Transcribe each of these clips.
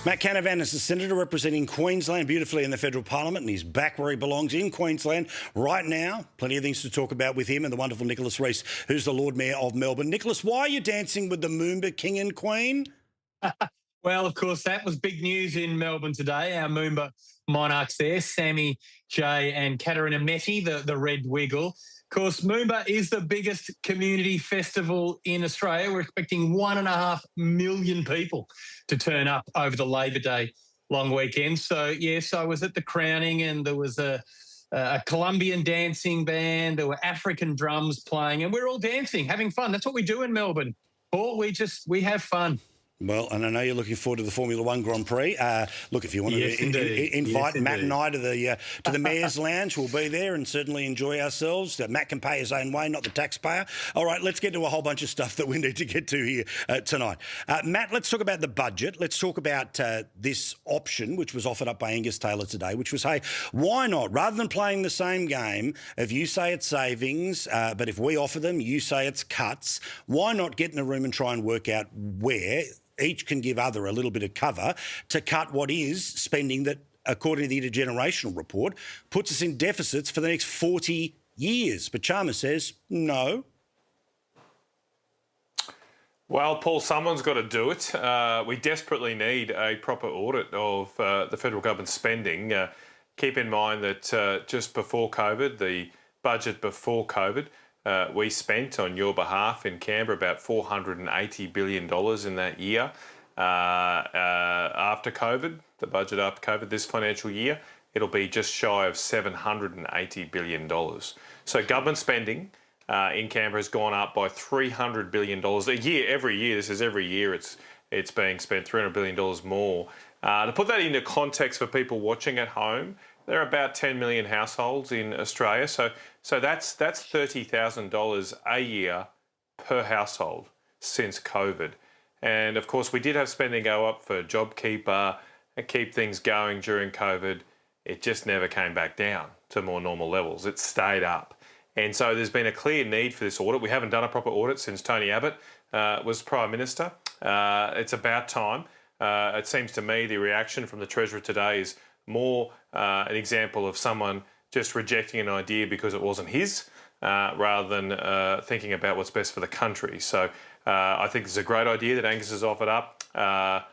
Matt Canavan is the Senator representing Queensland beautifully in the federal parliament, and he's back where he belongs in Queensland right now. Plenty of things to talk about with him and the wonderful Nicholas Rees, who's the Lord Mayor of Melbourne. Nicholas, why are you dancing with the Moomba King and Queen? Well, of course, that was big news in Melbourne today. Our Moomba monarchs there, Sammy, Jay and Katarina Metti, the Red Wiggle. Of course, Moomba is the biggest community festival in Australia. We're expecting 1.5 million people to turn up over the Labor Day long weekend. So, yes, I was at the crowning and there was a Colombian dancing band. There were African drums playing and we're all dancing, having fun. That's what we do in Melbourne, Paul. We have fun. Well, and I know you're looking forward to the Formula One Grand Prix. Look, if you want to invite Matt and I to the Mayor's Lounge, we'll be there and certainly enjoy ourselves. Matt can pay his own way, not the taxpayer. All right, let's get to a whole bunch of stuff that we need to get to here tonight. Matt, let's talk about the budget. Let's talk about this option, which was offered up by Angus Taylor today, which was, hey, why not? Rather than playing the same game, if you say it's savings, but if we offer them, you say it's cuts, why not get in a room and try and work out where each can give other a little bit of cover to cut what is spending that, according to the intergenerational report, puts us in deficits for the next 40 years. But Chalmers says no. Well, Paul, someone's got to do it. We desperately need a proper audit of the federal government spending. Keep in mind that just before COVID, the budget before COVID, we spent on your behalf in Canberra about $480 billion in that year. After COVID, the budget after COVID, this financial year, it'll be just shy of $780 billion. So government spending in Canberra has gone up by $300 billion a year, every year. This is every year it's being spent, $300 billion more. To put that into context for people watching at home, there are about 10 million households in Australia, so that's $30,000 a year per household since COVID. And of course, we did have spending go up for JobKeeper and keep things going during COVID. It just never came back down to more normal levels. It stayed up. And so there's been a clear need for this audit. We haven't done a proper audit since Tony Abbott was Prime Minister. It's about time. It seems to me the reaction from the Treasurer today is more an example of someone just rejecting an idea because it wasn't his, rather than thinking about what's best for the country. So I think it's a great idea that Angus has offered up.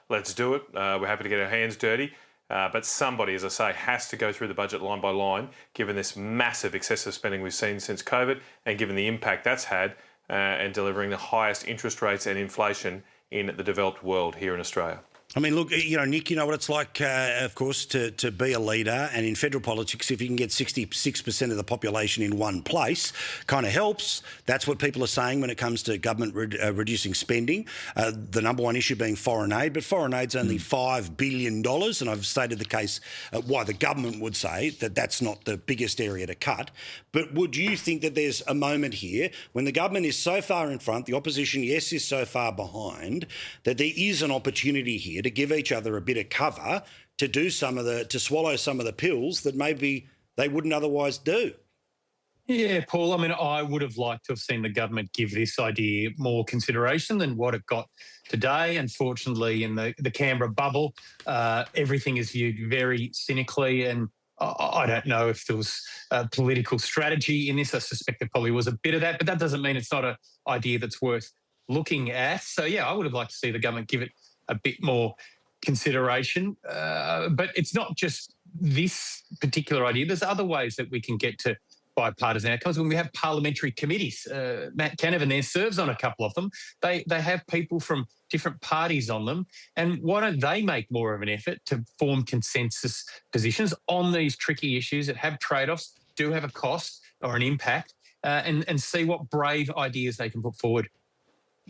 Let's do it. We're happy to get our hands dirty. But somebody, as I say, has to go through the budget line by line, given this massive excessive spending we've seen since COVID and given the impact that's had and delivering the highest interest rates and inflation in the developed world here in Australia. I mean, look, Nick, you know what it's like, of course, to be a leader. And in federal politics, if you can get 66% of the population in one place, kind of helps. That's what people are saying when it comes to government reducing spending. The number one issue being foreign aid. But foreign aid's only $5 billion. And I've stated the case why the government would say that that's not the biggest area to cut. But would you think that there's a moment here when the government is so far in front, the opposition, yes, is so far behind, that there is an opportunity here to give each other a bit of cover to do to swallow some of the pills that maybe they wouldn't otherwise do? Yeah, Paul, I mean, I would have liked to have seen the government give this idea more consideration than what it got today. Unfortunately, in the Canberra bubble, everything is viewed very cynically, and I don't know if there was a political strategy in this. I suspect there probably was a bit of that, but that doesn't mean it's not an idea that's worth looking at. So, yeah, I would have liked to see the government give it a bit more consideration. But it's not just this particular idea. There's other ways that we can get to bipartisan outcomes. When we have parliamentary committees, Matt Canavan there serves on a couple of them. They have people from different parties on them. And why don't they make more of an effort to form consensus positions on these tricky issues that have trade-offs, do have a cost or an impact, and see what brave ideas they can put forward?